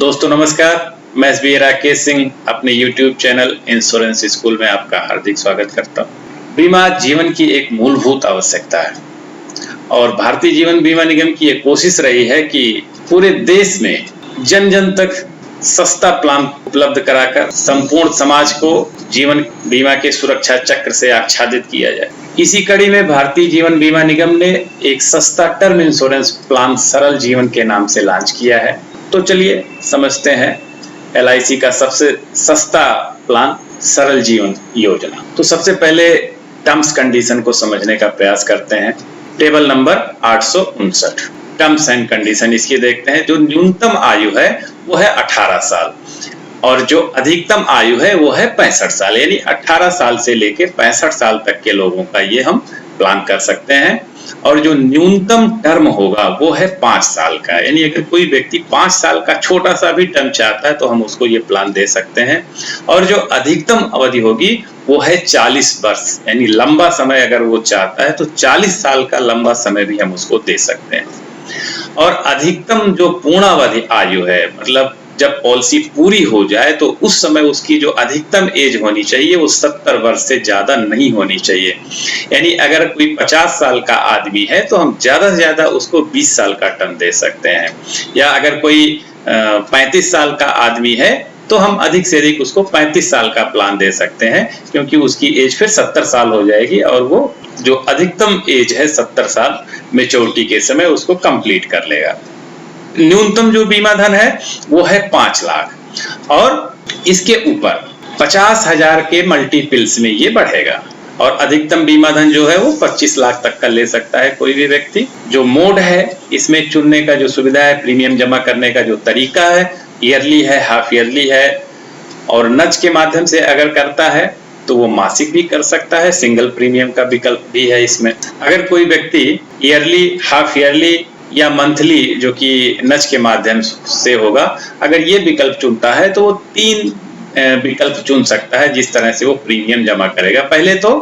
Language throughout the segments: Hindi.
दोस्तों नमस्कार, मैं एसबी राकेश सिंह अपने YouTube चैनल इंश्योरेंस स्कूल में आपका हार्दिक स्वागत करता हूँ। बीमा जीवन की एक मूलभूत आवश्यकता है और भारतीय जीवन बीमा निगम की एक कोशिश रही है कि पूरे देश में जन जन तक सस्ता प्लान उपलब्ध कराकर संपूर्ण समाज को जीवन बीमा के सुरक्षा चक्र से आच्छादित किया जाए। इसी कड़ी में भारतीय जीवन बीमा निगम ने एक सस्ता टर्म इंश्योरेंस प्लान सरल जीवन के नाम से लॉन्च किया है। तो चलिए समझते हैं LIC का सबसे सस्ता प्लान सरल जीवन योजना। तो सबसे पहले टर्म्स कंडीशन को समझने का प्रयास करते हैं। Table number 859 terms and condition इसकी देखते हैं। जो न्यूनतम आयु है वो है 18 साल और जो अधिकतम आयु है वो है 65 साल, यानी 18 साल से लेकर 65 साल तक के लोगों का ये हम प्लान कर सकते हैं। और जो न्यूनतम टर्म होगा वो है 5 साल का, यानी अगर कोई व्यक्ति 5 साल का छोटा सा भी टर्म चाहता है तो हम उसको ये प्लान दे सकते हैं। और जो अधिकतम अवधि होगी वो है 40 वर्ष, यानी लंबा समय अगर वो चाहता है तो 40 साल का लंबा समय भी हम उसको दे सकते हैं। और अधिकतम जो पूर्णावधि आयु है, मतलब जब पॉलिसी पूरी हो जाए तो उस समय उसकी जो अधिकतम एज होनी चाहिए वो 70 वर्ष से ज्यादा नहीं होनी चाहिए। यानी अगर कोई 50 साल का आदमी है तो हम ज्यादा से ज्यादा उसको 20 साल का टर्म दे सकते हैं, या अगर कोई 35 साल का आदमी है तो हम अधिक से अधिक उसको 35 साल का प्लान दे सकते हैं, क्योंकि उसकी एज फिर 70 साल हो जाएगी और वो जो अधिकतम एज है 70 साल मैच्योरिटी के समय उसको कंप्लीट कर लेगा। न्यूनतम जो बीमा धन है वो है 5 लाख और इसके ऊपर 50,000 के मल्टीपल्स में ये बढ़ेगा। और अधिकतम बीमा धन जो है वो 25 लाख तक का ले सकता है कोई भी व्यक्ति। जो मोड है इसमें चुनने का जो सुविधा है, प्रीमियम जमा करने का जो तरीका है, ईयरली है, हाफ ईयरली है, और नज के माध्यम से अगर करता है तो वो मासिक भी कर सकता है, सिंगल प्रीमियम का विकल्प भी है इसमें। अगर कोई व्यक्ति ईयरली, हाफ ईयरली या मंथली जो कि नज के माध्यम से होगा, अगर ये विकल्प चुनता है तो वो 3 विकल्प चुन सकता है जिस तरह से वो प्रीमियम जमा करेगा। पहले तो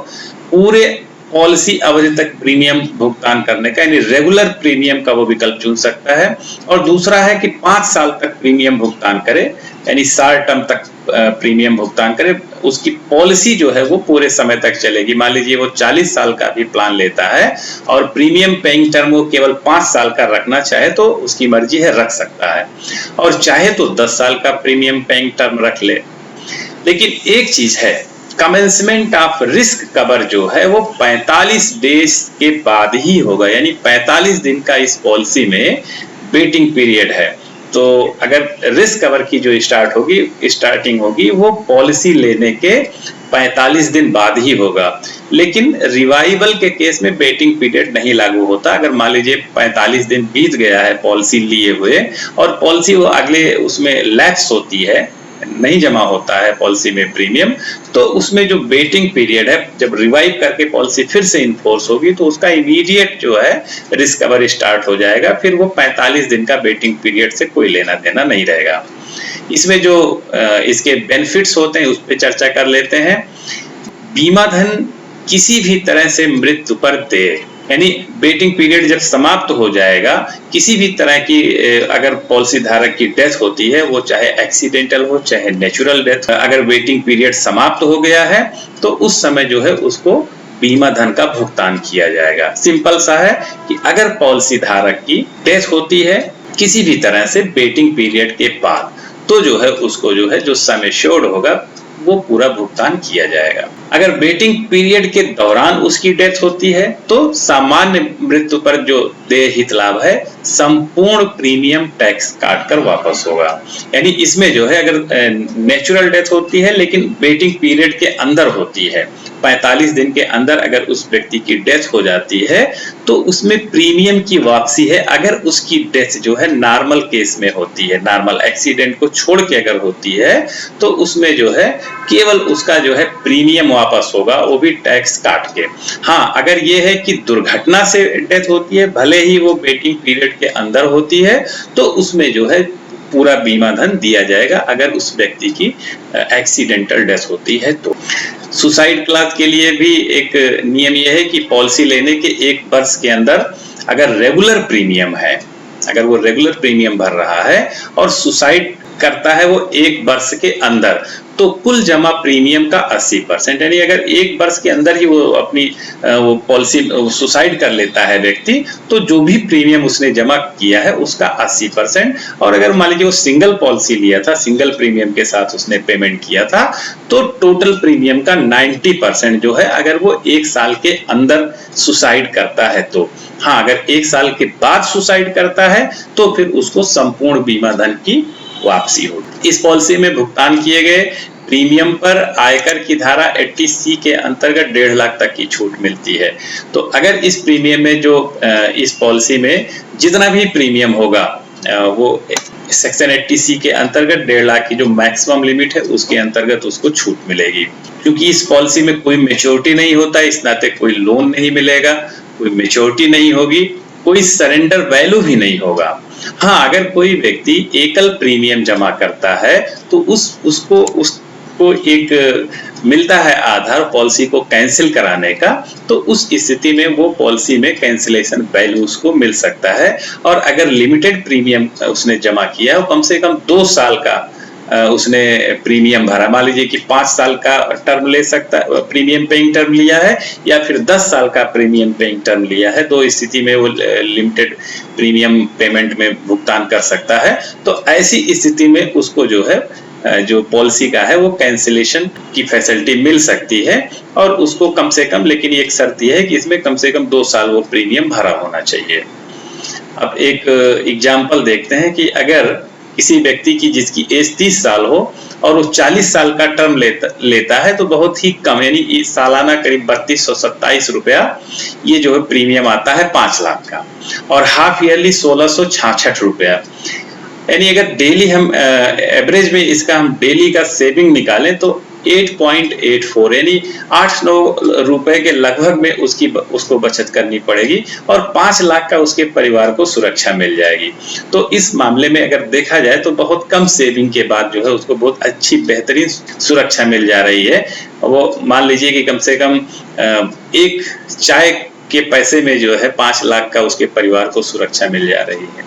पूरे पॉलिसी अवधि तक प्रीमियम भुगतान करने का, यानी रेगुलर प्रीमियम का वो विकल्प चुन सकता है। और दूसरा है कि 5 साल तक प्रीमियम भुगतान करे, यानी शॉर्ट टर्म तक प्रीमियम भुगतान करे। उसकी पॉलिसी जो है वो पूरे समय तक चलेगी। मान लीजिए वो 40 साल का भी प्लान लेता है और प्रीमियम पेइंग टर्म वो केवल 5 साल का रखना चाहे तो उसकी मर्जी है, रख सकता है, और चाहे तो 10 साल का प्रीमियम पेइंग टर्म रख ले। लेकिन एक चीज है, कमेंसमेंट ऑफ रिस्क कवर जो है वो 45 डेज के बाद ही होगा, यानी 45 दिन का इस पॉलिसी में वेटिंग पीरियड है। तो अगर रिस्क कवर की जो स्टार्टिंग होगी वो पॉलिसी लेने के 45 दिन बाद ही होगा। लेकिन रिवाइवल के केस में वेटिंग पीरियड नहीं लागू होता। अगर मान लीजिए 45 दिन बीत गया है पॉलिसी लिए हुए और पॉलिसी वो अगले उसमें लैप्स होती है, नहीं जमा होता है पॉलिसी में प्रीमियम, तो उसमें जो वेटिंग पीरियड है, जब रिवाइव करके पॉलिसी फिर से इन्फोर्स होगी तो उसका इमीडिएट जो है रिस्क कवर स्टार्ट हो जाएगा। फिर वो 45 दिन का वेटिंग पीरियड से कोई लेना देना नहीं रहेगा। इसमें जो इसके बेनिफिट्स होते हैं उस पर चर्चा कर लेते हैं। बीमा धन किसी भी तरह से मृत्यु पर देय, यानी वेटिंग पीरियड जब समाप्त हो जाएगा, किसी भी तरह की अगर पॉलिसी धारक की डेथ होती है, वो चाहे एक्सीडेंटल हो चाहे नेचुरल डेथ, अगर वेटिंग पीरियड समाप्त हो गया है तो उस समय जो है उसको बीमा धन का भुगतान किया जाएगा। सिंपल सा है कि अगर पॉलिसी धारक की डेथ होती है किसी भी तरह से वेटिंग पीरियड के बाद, तो जो है उसको जो है जो सम एश्योर्ड होगा वो पूरा भुगतान किया जाएगा। अगर वेटिंग पीरियड के दौरान उसकी डेथ होती है तो सामान्य मृत्यु पर जो देय हित लाभ है संपूर्ण प्रीमियम टैक्स काट कर वापस होगा। यानी इसमें जो है अगर नेचुरल डेथ होती है लेकिन वेटिंग पीरियड के अंदर होती है, 45 दिन के अंदर अगर उस व्यक्ति की डेथ हो जाती है तो उसमें प्रीमियम की वापसी है। अगर उसकी डेथ जो है नॉर्मल केस में होती है, नॉर्मल एक्सीडेंट को छोड़ के अगर होती है तो उसमें जो है केवल उसका जो है प्रीमियम वापस होगा, वो भी टैक्स काट के। हाँ, अगर ये है कि दुर्घटना से डेथ होती है, भले ही वो वेटिंग पीरियड के अंदर होती है, तो उसमें जो है पूरा बीमा धन दिया जाएगा अगर उस व्यक्ति की एक्सीडेंटल डेथ होती है तो। सुसाइड क्लॉज के लिए भी एक नियम यह है कि पॉलिसी लेने के 1 वर्ष के अंदर अगर रेगुलर प्रीमियम है, अगर वो रेगुलर प्रीमियम भर रहा है और सुसाइड करता है वो 1 वर्ष के अंदर, तो कुल जमा प्रीमियम का 80%, यानी अगर 1 वर्ष के अंदर ही वो अपनी वो पॉलिसी सुसाइड कर लेता है व्यक्ति, तो जो भी प्रीमियम उसने जमा किया है उसका 80%, और अगर मान लीजिए वो सिंगल पॉलिसी लिया था, सिंगल प्रीमियम के साथ उसने पेमेंट किया था, तो टोटल प्रीमियम का 90% जो है अगर वो 1 साल के अंदर सुसाइड करता है तो। हाँ, अगर 1 साल के बाद सुसाइड करता है तो फिर उसको संपूर्ण बीमा धन की वापसी होगी। इस पॉलिसी में भुगतान किए गए प्रीमियम पर आयकर की धारा 80C के अंतर्गत 1.5 लाख तक की छूट मिलती है। तो अगर इस प्रीमियम में जो इस पॉलिसी में जितना भी प्रीमियम होगा वो सेक्शन 80C के अंतर्गत 1.5 लाख की जो मैक्सिमम लिमिट है उसके अंतर्गत उसको छूट मिलेगी। क्योंकि इस पॉलिसी में कोई मैच्योरिटी नहीं होता, इस नाते कोई लोन नहीं मिलेगा, कोई मैच्योरिटी नहीं होगी, कोई सरेंडर वैल्यू भी नहीं होगा। हाँ, अगर कोई व्यक्ति एकल प्रीमियम जमा करता है तो उसको एक मिलता है आधार पॉलिसी को कैंसिल कराने का, तो उस स्थिति में वो पॉलिसी में कैंसिलेशन वैल्यू उसको मिल सकता है। और अगर लिमिटेड प्रीमियम उसने जमा किया है, कम से कम 2 साल का उसने प्रीमियम भरा, मान लीजिए कि 5 साल का टर्म ले सकता है, प्रीमियम पेइंग टर्म लिया है, या फिर 10 साल का प्रीमियम पेइंग टर्म लिया है, तो इस स्थिति में वो लिमिटेड प्रीमियम पेमेंट में भुगतान कर सकता है। तो ऐसी स्थिति में उसको जो है जो पॉलिसी का है वो कैंसिलेशन की फैसिलिटी मिल सकती है, और उसको कम से कम, लेकिन एक शर्त यह है कि इसमें कम से कम 2 साल वो प्रीमियम भरा होना चाहिए। अब एक एग्जाम्पल देखते हैं कि अगर किसी व्यक्ति की जिसकी एज 30 साल हो और वो 40 साल का टर्म लेता है, तो बहुत ही कम, यानी सालाना करीब 3227 रुपया ये जो है प्रीमियम आता है 5 लाख का, और हाफ ईयरली 1666 रुपया। यानी अगर डेली हम एवरेज में इसका हम डेली का सेविंग निकालें तो 8.84 यानी 8-9 रुपए के लगभग में उसको बचत करनी पड़ेगी, और 5 लाख का उसके परिवार को सुरक्षा मिल जाएगी। तो इस मामले में अगर देखा जाए तो बहुत कम सेविंग के बाद जो है उसको बहुत अच्छी बेहतरीन सुरक्षा मिल जा रही है। वो मान लीजिए कि कम से कम एक चाय के पैसे में जो है 5 लाख का उसके परिवार को सुरक्षा मिल जा रही है।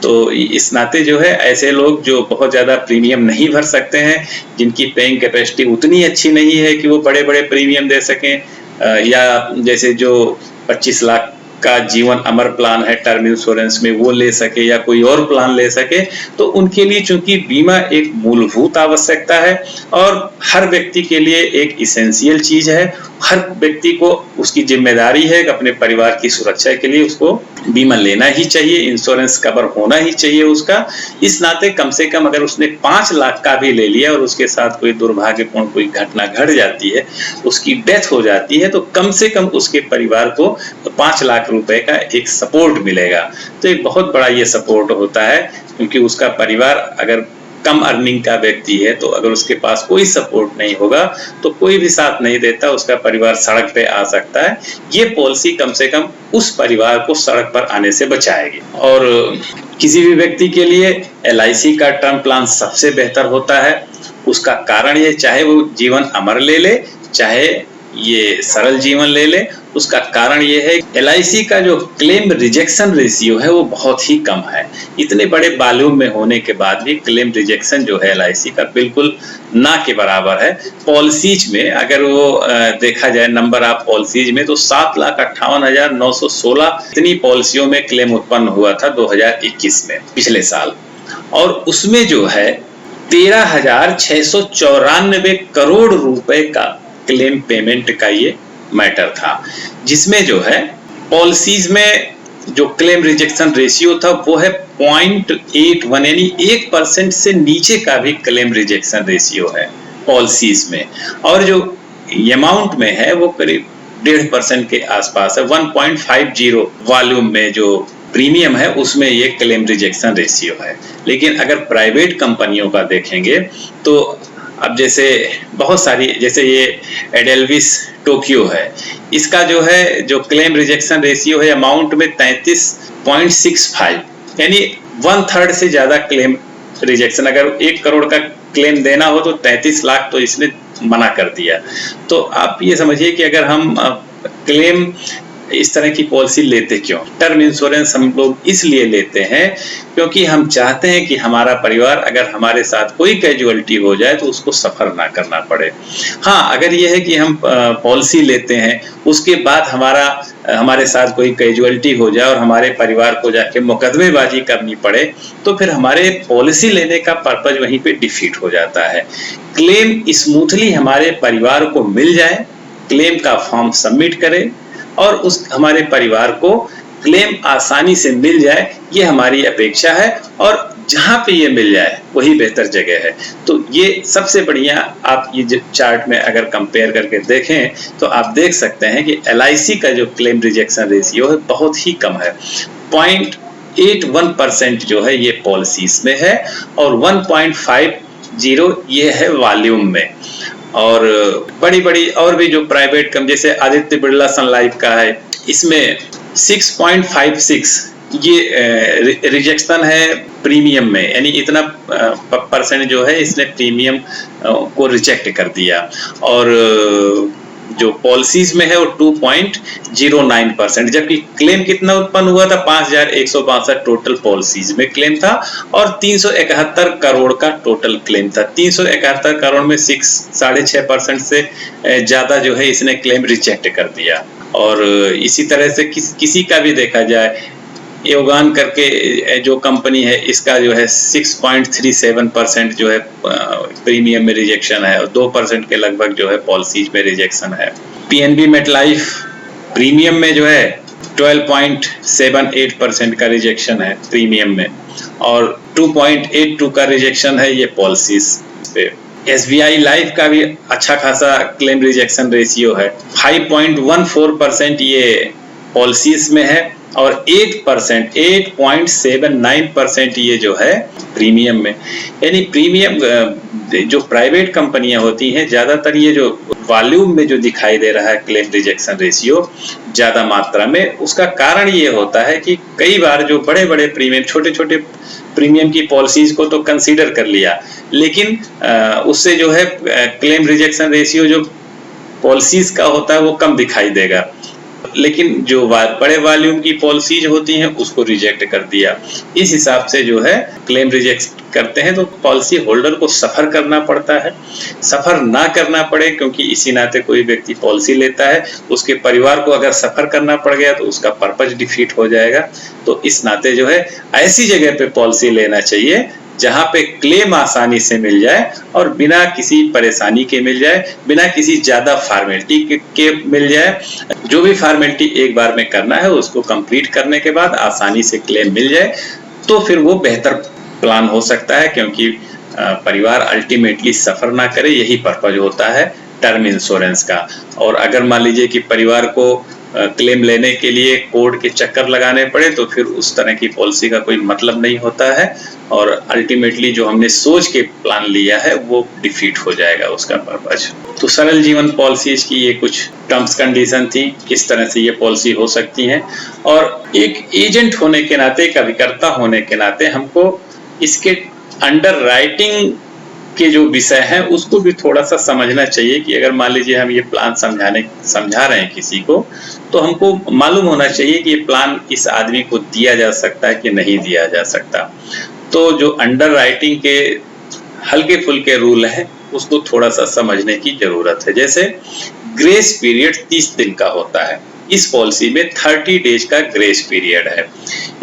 तो इस नाते जो है ऐसे लोग जो बहुत ज्यादा प्रीमियम नहीं भर सकते हैं, जिनकी पेइंग कैपेसिटी उतनी अच्छी नहीं है कि वो बड़े बड़े प्रीमियम दे सकें, या जैसे जो 25 लाख का जीवन अमर प्लान है टर्म इंश्योरेंस में वो ले सके, या कोई और प्लान ले सके, तो उनके लिए चूंकि बीमा एक मूलभूत आवश्यकता है और हर व्यक्ति के लिए एक इसेंशियल चीज है, हर व्यक्ति को उसकी जिम्मेदारी है कि अपने परिवार की सुरक्षा के लिए उसको बीमा लेना ही चाहिए, इंश्योरेंस कवर होना ही चाहिए उसका। इस नाते कम से कम अगर उसने 5 लाख का भी ले लिया और उसके साथ कोई दुर्भाग्यपूर्ण कोई घटना घट जाती है, उसकी डेथ हो जाती है, तो कम से कम उसके परिवार को 5 लाख रुपए का एक सपोर्ट मिलेगा। तो एक बहुत बड़ा ये सपोर्ट होता है, क्योंकि उसका परिवार अगर कम अर्निंग का व्यक्ति है तो अगर उसके पास कोई सपोर्ट नहीं होगा तो कोई भी साथ नहीं देता, उसका परिवार सड़क पे आ सकता है। ये पॉलिसी कम से कम उस परिवार को सड़क पर आने से बचाएगी। और किसी भी व्यक्ति के लिए LIC का टर्म प्लान सबसे बेहतर होता है। उसका कारण ये, चाहे वो जीवन अमर ले ले, चाहे ये सरल जीवन ले ले, उसका कारण ये है LIC का जो क्लेम रिजेक्शन रेशियो है वो बहुत ही कम है। इतने बड़े वॉल्यूम में होने के बाद भी क्लेम रिजेक्शन जो है LIC का बिल्कुल ना के बराबर है। पॉलिसीज में अगर वो देखा जाए नंबर ऑफ पॉलिसीज में, तो 7,58,916 इतनी पॉलिसियों में क्लेम उत्पन्न हुआ था 2021 में, पिछले साल, और उसमें जो है 13,694 करोड़ रुपए का क्लेम पेमेंट का ये मैटर था, जिसमें जो है पॉलिसीज में जो क्लेम रिजेक्शन रेशियो था वो है 0.81, यानी 1% से नीचे का भी क्लेम रिजेक्शन रेशियो है पॉलिसीज में, और जो अमाउंट में है वो करीब 1.5% के आसपास है। 1.50 वॉल्यूम में जो प्रीमियम है उसमें ये क्लेम रिजेक्शन रेशियो है। लेकिन अगर प्राइवेट कंपनियों का देखेंगे तो अब जैसे बहुत सारी, जैसे ये एडेल्विस टोक्यो है, इसका जो है जो क्लेम रिजेक्शन रेशियो है अमाउंट में 33.65, यानी 1/3 से ज्यादा क्लेम रिजेक्शन। अगर 1 करोड़ का क्लेम देना हो तो 33 लाख तो इसने मना कर दिया। तो आप ये समझिए कि अगर हम क्लेम इस तरह की पॉलिसी लेते क्यों? टर्म इंश्योरेंस हम लोग इसलिए लेते हैं क्योंकि हम चाहते हैं कि हमारा परिवार अगर हमारे साथ कोई कैजुअलिटी हो जाए तो उसको सफर ना करना पड़े। हाँ, अगर ये है कि हम पॉलिसी लेते हैं, उसके बाद हमारे साथ कोई कैजुअलिटी हो जाए और हमारे परिवार को जाके मुकदमेबाजी करनी पड़े, तो फिर हमारे पॉलिसी लेने का पर्पज वहीं पे डिफीट हो जाता है। क्लेम स्मूथली हमारे परिवार को मिल जाए, क्लेम का फॉर्म सबमिट करें और हमारे परिवार को क्लेम आसानी से मिल जाए, ये हमारी अपेक्षा है और जहां पे ये मिल जाए वही बेहतर जगह है। तो ये सबसे बढ़िया, आप ये चार्ट में अगर कंपेयर करके देखें तो आप देख सकते हैं कि LIC का जो क्लेम रिजेक्शन रेशियो है बहुत ही कम है। 0.81% जो है ये पॉलिसीज में है और 1.50 ये है वॉल्यूम में। और बड़ी और भी जो प्राइवेट कम, जैसे आदित्य बिरला सन लाइफ का है, इसमें 6.56 ये रिजेक्शन है प्रीमियम में, यानी इतना परसेंट जो है इसने प्रीमियम को रिजेक्ट कर दिया। और जो पॉलिसीज में है वो 2.09%, जबकि क्लेम कितना उत्पन्न हुआ था? 5,162 टोटल पॉलिसीज में क्लेम था और 371 करोड़ का टोटल क्लेम था। 371 करोड़ में 6.5% से ज्यादा जो है इसने क्लेम रिजेक्ट कर दिया। और इसी तरह से किसी का भी देखा जाए, योगान करके जो कंपनी है, इसका जो है 6.37% जो है प्रीमियम में रिजेक्शन है और 2% के लगभग जो है पॉलिसीज में रिजेक्शन है। PNB मेटलाइफ प्रीमियम में जो है 12.78% का रिजेक्शन है प्रीमियम में और 2.82 का रिजेक्शन है ये पॉलिसीज पे। SBI लाइफ का भी अच्छा खासा क्लेम रिजेक्शन रेशियो है, 5.14% ये पॉलिसीज में है और 8.79% ये जो है प्रीमियम में। यानी प्रीमियम जो प्राइवेट कंपनियां होती हैं, ज्यादातर ये जो वॉल्यूम में जो दिखाई दे रहा है क्लेम रिजेक्शन रेशियो ज्यादा मात्रा में, उसका कारण ये होता है कि कई बार जो बड़े बड़े प्रीमियम, छोटे छोटे प्रीमियम की पॉलिसीज को तो कंसीडर कर लिया, लेकिन उससे जो है क्लेम रिजेक्शन रेशियो जो पॉलिसीज का होता है वो कम दिखाई देगा, लेकिन जो बड़े वॉल्यूम की पॉलिसीज होती हैं उसको रिजेक्ट कर दिया। इस हिसाब से जो है क्लेम रिजेक्ट करते हैं तो पॉलिसी होल्डर को सफर करना पड़ता है। सफर ना करना पड़े, क्योंकि इसी नाते कोई व्यक्ति पॉलिसी लेता है, उसके परिवार को अगर सफर करना पड़ गया तो उसका पर्पज डिफीट हो जाएगा। तो इस नाते जो है ऐसी जगह पे पॉलिसी लेना चाहिए जहां पे क्लेम आसानी से मिल जाए और बिना किसी परेशानी के मिल जाए, बिना किसी ज्यादा फॉर्मेलिटी के मिल जाए। जो भी फॉर्मेलिटी एक बार में करना है उसको कंप्लीट करने के बाद आसानी से क्लेम मिल जाए तो फिर वो बेहतर प्लान हो सकता है, क्योंकि परिवार अल्टीमेटली सफर ना करे, यही पर्पज होता है टर्म इंश्योरेंस का। और अगर मान लीजिए कि परिवार को क्लेम लेने के लिए कोर्ट के चक्कर लगाने पड़े तो फिर उस तरह की पॉलिसी का कोई मतलब नहीं होता है और अल्टीमेटली जो हमने सोच के प्लान लिया है वो डिफीट हो जाएगा उसका पर्पज। तो सरल जीवन पॉलिसीज की ये कुछ टर्म्स कंडीशन थी, किस तरह से ये पॉलिसी हो सकती हैं। और एक एजेंट होने के नाते, एक अभिकर्ता होने के नाते हमको इसके अंडर राइटिंग के जो विषय है उसको भी थोड़ा सा समझना चाहिए कि अगर मान लीजिए हम ये प्लान समझा रहे हैं किसी को, तो हमको मालूम होना चाहिए कि ये प्लान इस आदमी को दिया जा सकता है कि नहीं दिया जा सकता। तो जो अंडर राइटिंग के हल्के फुल्के रूल हैं उसको थोड़ा सा समझने की जरूरत है। जैसे ग्रेस पीरियड 30 दिन का होता है, इस पॉलिसी में 30 डेज का ग्रेस पीरियड है।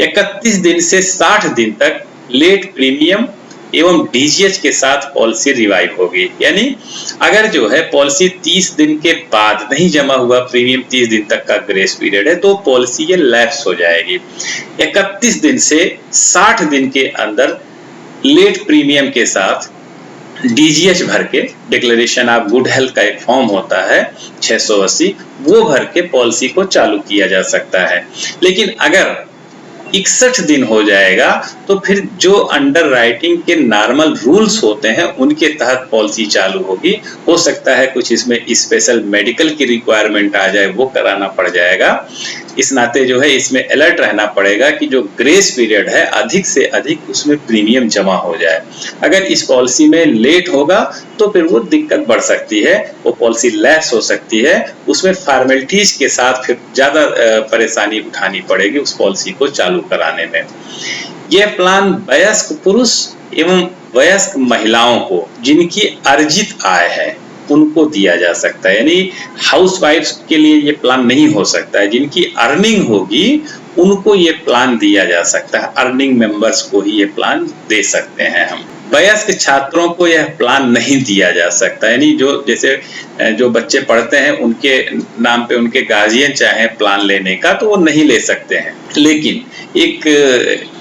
31 दिन से 60 दिन तक लेट प्रीमियम एवं DGH के साथ पॉलिसी रिवाइव होगी। यानी अगर जो है पॉलिसी 30 दिन के बाद नहीं जमा हुआ प्रीमियम, 30 दिन तक का ग्रेस पीरियड है, तो पॉलिसी ये लैप्स हो जाएगी। 31 दिन से 60 दिन के अंदर लेट प्रीमियम के साथ DGH भर के, डिक्लेरेशन ऑफ गुड हेल्थ का एक फॉर्म होता है 680, वो भर के पॉलिसी को चालू किया जा सकता है। लेकिन अगर 61 दिन हो जाएगा तो फिर जो अंडर राइटिंग के नॉर्मल रूल्स होते हैं उनके तहत पॉलिसी चालू होगी। हो सकता है कुछ इसमें स्पेशल मेडिकल की रिक्वायरमेंट आ जाए, वो कराना पड़ जाएगा। इस नाते जो है इसमें अलर्ट रहना पड़ेगा कि जो ग्रेस पीरियड है अधिक से अधिक उसमें प्रीमियम जमा हो जाए। अगर इस पॉलिसी में लेट होगा तो फिर वो दिक्कत बढ़ सकती है, वो पॉलिसी लैप्स हो सकती है, उसमें फॉर्मेलिटीज के साथ फिर ज्यादा परेशानी उठानी पड़ेगी उस पॉलिसी को चालू कराने में। यह प्लान वयस्क पुरुष एवं वयस्क महिलाओं को जिनकी अर्जित आय है उनको दिया जा सकता है, यानी हाउसवाइफ्स के लिए ये प्लान नहीं हो सकता है। जिनकी अर्निंग होगी उनको ये प्लान दिया जा सकता है, अर्निंग मेंबर्स को ही ये प्लान दे सकते हैं हम। वयस्क छात्रों को यह प्लान नहीं दिया जा सकता, यानी जो बच्चे पढ़ते हैं उनके नाम पे उनके गार्जियन चाहे प्लान लेने का तो वो नहीं ले सकते हैं, लेकिन एक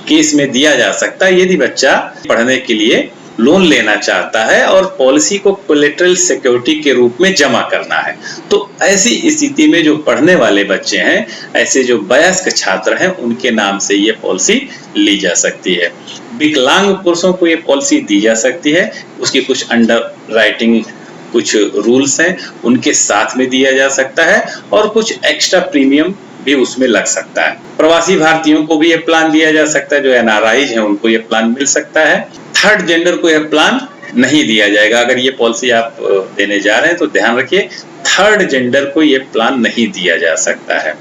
केस में दिया जा सकता है यदि बच्चा पढ़ने के लिए लोन लेना चाहता है और पॉलिसी को कोलेटरल सिक्योरिटी के रूप में जमा करना है, तो ऐसी स्थिति में जो पढ़ने वाले बच्चे हैं, ऐसे जो वयस्क छात्र हैं, उनके नाम से ये पॉलिसी ली जा सकती है। विकलांग पुरुषों को ये पॉलिसी दी जा सकती है, उसकी कुछ अंडर राइटिंग कुछ रूल्स हैं, उनके साथ में दिया जा सकता है और कुछ एक्स्ट्रा प्रीमियम भी उसमें लग सकता है। प्रवासी भारतीयों को भी ये प्लान दिया जा सकता है, जो एनआरआईज हैं उनको ये प्लान मिल सकता है। थर्ड जेंडर को यह प्लान नहीं दिया जाएगा। अगर ये पॉलिसी आप देने जा रहे हैं तो ध्यान रखिए, थर्ड जेंडर को ये प्लान नहीं दिया जा सकता है।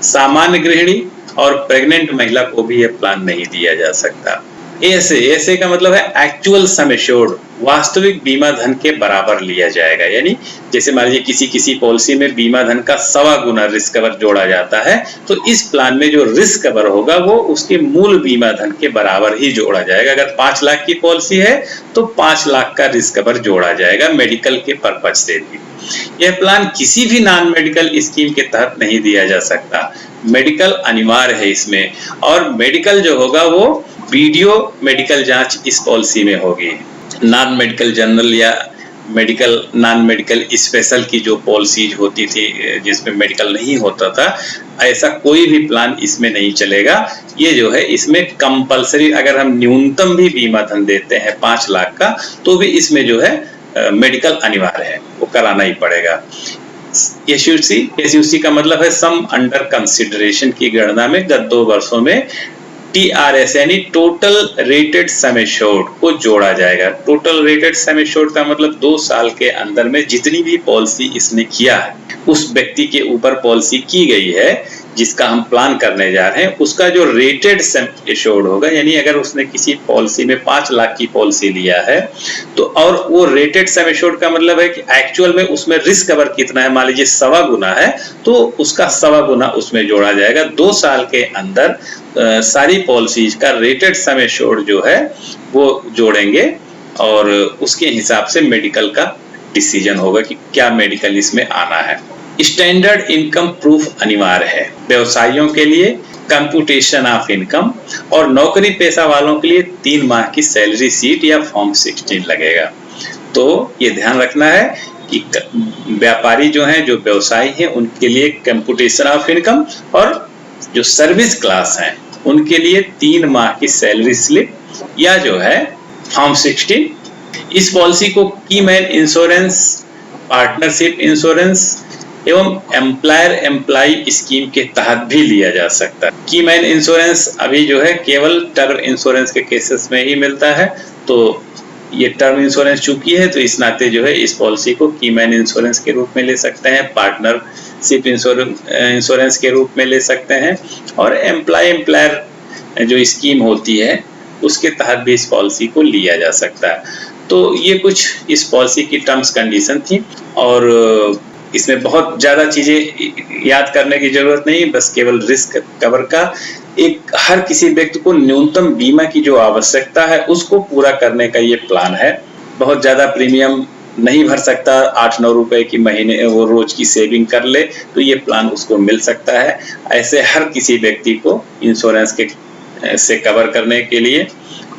सामान्य गृहिणी और प्रेग्नेंट महिला को भी ये प्लान नहीं दिया जा सकता। ऐसे का मतलब है एक्चुअल सम एश्योर्ड, वास्तविक बीमा धन के बराबर लिया जाएगा। यानी जैसे मान लीजिए किसी पॉलिसी में बीमा धन का 1.25 गुना रिस्क कवर जोड़ा जाता है, तो इस प्लान में जो रिस्क कवर होगा वो उसके मूल बीमा धन के बराबर ही जोड़ा जाएगा। अगर 5 लाख की पॉलिसी है तो 5 लाख का रिस्क कवर जोड़ा जाएगा मेडिकल के पर्पज से भी। यह प्लान किसी भी नॉन मेडिकल स्कीम के तहत नहीं दिया जा सकता, मेडिकल अनिवार्य है इसमें, और मेडिकल जो होगा वो वीडियो मेडिकल जांच इस पॉलिसी में होगी। नॉन मेडिकल जनरल या मेडिकल नॉन मेडिकल स्पेशल की जो पॉलिसीज होती थी जिसमें मेडिकल नहीं होता था, ऐसा कोई भी प्लान इसमें नहीं चलेगा। ये जो है इसमें कंपलसरी, अगर हम न्यूनतम भी बीमा धन देते हैं 5 लाख का, तो भी इसमें जो है मेडिकल अनिवार्य है, वो कराना ही पड़ेगा। एसयूसी का मतलब है सम अंडर कंसिडरेशन की गणना में गत 2 वर्षों में TRS यानी टोटल रेटेड सम एश्योर्ड को जोड़ा जाएगा। टोटल रेटेड सम एश्योर्ड का मतलब 2 साल के अंदर में जितनी भी पॉलिसी इसने किया है, उस व्यक्ति के ऊपर पॉलिसी की गई है जिसका हम प्लान करने जा रहे हैं, उसका जो रेटेड सम एश्योर्ड होगा, यानी अगर उसने किसी पॉलिसी में 5 लाख की पॉलिसी लिया है तो, और वो रेटेड सम एश्योर्ड का मतलब है कि एक्चुअल में उसमें रिस्क कवर कितना है, मान लीजिए 1.25 गुना है तो उसका 1.25 गुना उसमें जोड़ा जाएगा। 2 साल के अंदर सारी पॉलिसीज का रेटेड सम एश्योर्ड जो है वो जोड़ेंगे और उसके हिसाब से मेडिकल का डिसीजन होगा कि क्या मेडिकल इसमें आना है। स्टैंडर्ड इनकम प्रूफ अनिवार्य है व्यवसायियों के लिए, कंप्यूटेशन ऑफ इनकम, और नौकरी पेशा वालों के लिए 3 माह की सैलरी सीट या फॉर्म 16 लगेगा। तो ये ध्यान रखना है कि व्यापारी जो हैं, जो व्यवसायी हैं, उनके लिए कंप्यूटेशन ऑफ इनकम, और जो सर्विस क्लास हैं उनके लिए 3 माह की सैलरी स्लिप या जो है फॉर्म 16। इस पॉलिसी को की मैन इंश्योरेंस, पार्टनरशिप इंश्योरेंस एवं एम्प्लॉयर एम्प्लॉय स्कीम के तहत भी लिया जा सकता है। की मैन इंश्योरेंस अभी जो है केवल टर्म इंश्योरेंस के केसेस में ही मिलता है, तो ये टर्म इंश्योरेंस चूकी है तो इस नाते जो है इस पॉलिसी को की मैन इंश्योरेंस के रूप में ले सकते हैं, पार्टनरशिप इंश्योरेंस के रूप में ले सकते हैं, और एम्प्लॉयर जो स्कीम होती है उसके तहत भी इस पॉलिसी को लिया जा सकता है। तो ये कुछ इस पॉलिसी की टर्म्स कंडीशन थी, और इसमें बहुत ज्यादा चीजें याद करने की जरूरत नहीं, बस केवल रिस्क कवर का एक हर किसी व्यक्ति को न्यूनतम बीमा की जो आवश्यकता है उसको पूरा करने का ये प्लान है। बहुत ज्यादा प्रीमियम नहीं भर सकता, 8-9 रुपए की महीने वो रोज की सेविंग कर ले तो ये प्लान उसको मिल सकता है। ऐसे हर किसी व्यक्ति को इंश्योरेंस के से कवर करने के लिए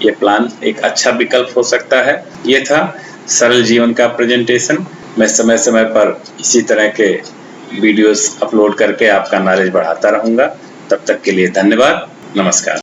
ये प्लान एक अच्छा विकल्प हो सकता है। ये था सरल जीवन का प्रेजेंटेशन। मैं समय समय पर इसी तरह के वीडियोस अपलोड करके आपका नॉलेज बढ़ाता रहूंगा। तब तक के लिए धन्यवाद, नमस्कार।